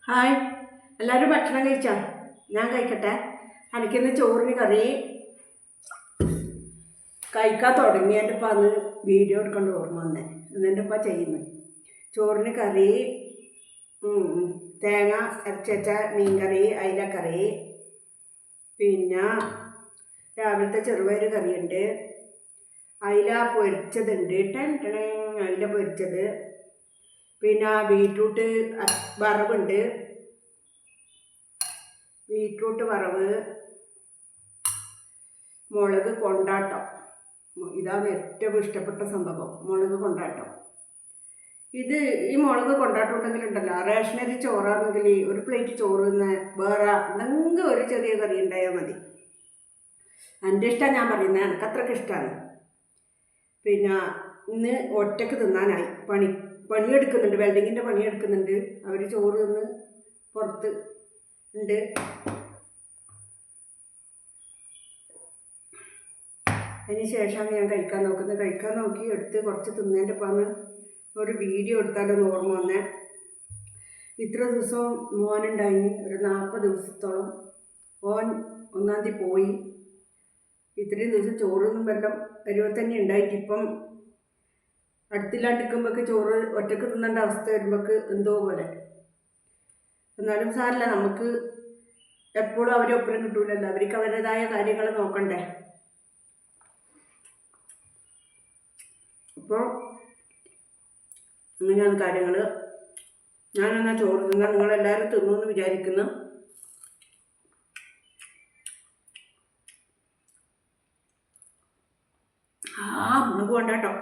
Hi, എല്ലാവരും ഭക്ഷണം കഴിച്ചോ? ഞാൻ കഴിക്കട്ടെ. എനിക്കിന്ന് ചോറിന് കറി കഴിക്കാൻ തുടങ്ങിയതിൻ്റെ ഇപ്പം അന്ന് വീഡിയോ എടുക്കൊണ്ട് ഓർമ്മ വന്നേ. എന്നിൻ്റെ ഇപ്പം ചെയ്യുന്നത് ചോറിന് കറി തേങ്ങ അരച്ച മീൻകറി, അയിലക്കറി, പിന്നെ രാവിലത്തെ ചെറുപയർ കറിയുണ്ട്, അയില പൊരിച്ചതുണ്ട്, അയില പൊരിച്ചത്, പിന്നെ ബീറ്റ്റൂട്ട് വറവുണ്ട്, ബീറ്റ്റൂട്ട് വറവ്, മുളക് കൊണ്ടാട്ടം. ഇതാണ് ഏറ്റവും ഇഷ്ടപ്പെട്ട സംഭവം, മുളക് കൊണ്ടാട്ടം. ഈ മുളക് കൊണ്ടാട്ടം ഉണ്ടെങ്കിലുണ്ടല്ലോ, റേഷനരി ചോറാണെങ്കിൽ ഒരു പ്ലേറ്റ് ചോറ് വേറെ എന്തെങ്കിലും ഒരു ചെറിയ കറി ഉണ്ടായാൽ മതി. എൻ്റെ ഇഷ്ടമാണ് ഞാൻ പറയുന്നത്, എനിക്കത്രയ്ക്ക് ഇഷ്ടമാണ്. പിന്നെ ഇന്ന് ഒറ്റക്ക് തിന്നാനായി പണിയെടുക്കുന്നുണ്ട്, വെൽഡിങ്ങിൻ്റെ പണിയെടുക്കുന്നുണ്ട്. അവർ ചോറ് തിന്ന് പുറത്ത് ഉണ്ട്. അതിന് ശേഷമാണ് ഞാൻ കഴിക്കാൻ നോക്കുന്നത്. കഴിക്കാൻ നോക്കി എടുത്ത് കുറച്ച് തിന്നതിൻ്റെ ഒപ്പം ഒരു വീഡിയോ എടുത്താലൊന്ന് ഓർമ്മ വന്നേ. ഇത്ര ദിവസം മോനുണ്ടായി, ഒരു 40 ദിവസത്തോളം. ഓൻ 1-ാം തീയതി പോയി. ഇത്രയും ദിവസം ചോറൊന്നും വെള്ളം തന്നെ ഉണ്ടായിട്ട് ഇപ്പം അടുത്തില്ലാണ്ടിരിക്കുമ്പോഴേക്ക് ചോറ് ഒറ്റക്ക് തിന്നേണ്ട അവസ്ഥ വരുമ്പോഴേക്ക് എന്തോ പോലെ. എന്നാലും സാരമില്ല, നമുക്ക് എപ്പോഴും അവരെ ഒപ്പരം കിട്ടൂലല്ലോ, അവർക്ക് അവരുടേതായ കാര്യങ്ങൾ നോക്കണ്ടേ. അപ്പോൾ അങ്ങനെയാണ് കാര്യങ്ങൾ. ഞാനെന്നാ ചോറ് തിന്നാൽ നിങ്ങളെല്ലാവരും തിന്നുമെന്ന് വിചാരിക്കുന്നു. മുളക് കൊണ്ടാട്ടോ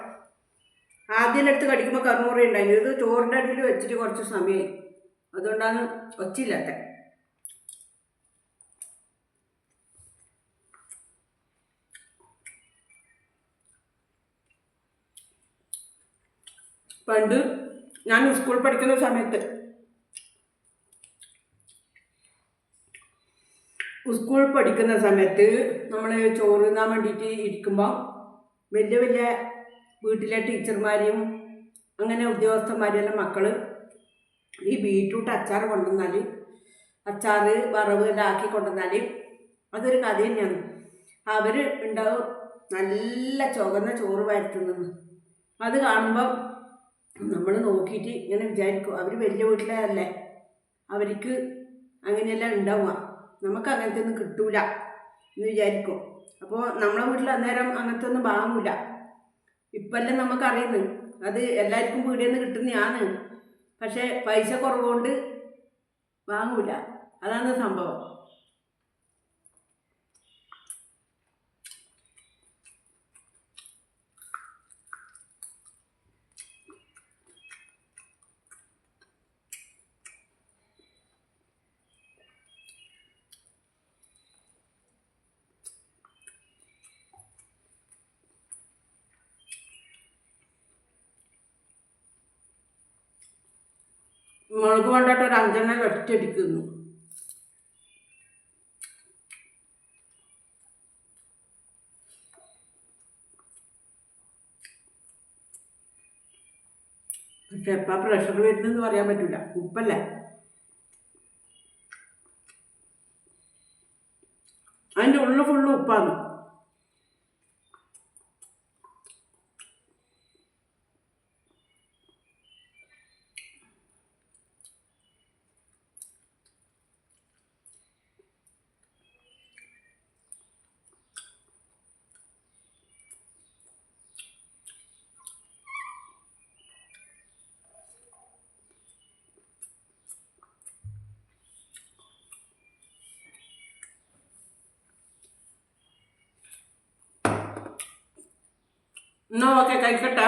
ആദ്യം എടുത്ത് കടിക്കുമ്പോൾ കറുമുറി ഉണ്ടായിരുന്നു. ഇത് ചോറിൻ്റെ അടിയിൽ വെച്ചിട്ട് കുറച്ച് സമയമായി, അതുകൊണ്ടാണ് ഒച്ചില്ലാത്ത. പണ്ട് ഞാൻ സ്കൂൾ പഠിക്കുന്ന സമയത്ത് നമ്മൾ ചോറ് തിന്നാൻ വേണ്ടിയിട്ട് ഇരിക്കുമ്പോൾ വലിയ വലിയ വീട്ടിലെ ടീച്ചർമാരെയും അങ്ങനെ ഉദ്യോഗസ്ഥന്മാരെല്ലാം മക്കൾ ഈ ബീറ്റ്റൂട്ട് അച്ചാർ കൊണ്ടുവന്നാൽ, അച്ചാർ വറവ് എല്ലാം ആക്കി കൊണ്ടുവന്നാൽ അതൊരു കഥ തന്നെയാണ്. അവർ ഉണ്ടാവും നല്ല ചുവന്ന ചോറ് വരുത്തുന്നത്. അത് കാണുമ്പം നമ്മൾ നോക്കിയിട്ട് ഇങ്ങനെ വിചാരിക്കും, അവർ വലിയ വീട്ടിലല്ലേ, അവർക്ക് അങ്ങനെയെല്ലാം ഉണ്ടാവുക, നമുക്ക് അങ്ങനത്തെ ഒന്നും കിട്ടൂല എന്ന് വിചാരിക്കും. അപ്പോൾ നമ്മളെ വീട്ടിൽ അന്നേരം അങ്ങനത്തെ ഒന്നും വാങ്ങൂല. ഇപ്പെല്ലാം നമുക്കറിയുന്നു അത് എല്ലാവർക്കും പീടികയിൽ നിന്ന് കിട്ടുന്നതാണ്. പക്ഷേ പൈസ കുറവുകൊണ്ട് വാങ്ങൂല, അതാണ് സംഭവം. മുളക് കൊണ്ടിട്ട് ഒരു 5 വെച്ചടിക്കുന്നു. പക്ഷെ എപ്പോൾ പ്രഷർ വരുന്നെന്ന് പറയാൻ പറ്റില്ല, ഉപ്പല്ലേ. അതിൻ്റെ ഉള്ളിൽ ഫുള്ള് ഉപ്പാണ്. എന്നാ ഓക്കെ, കഴിക്കട്ടെ.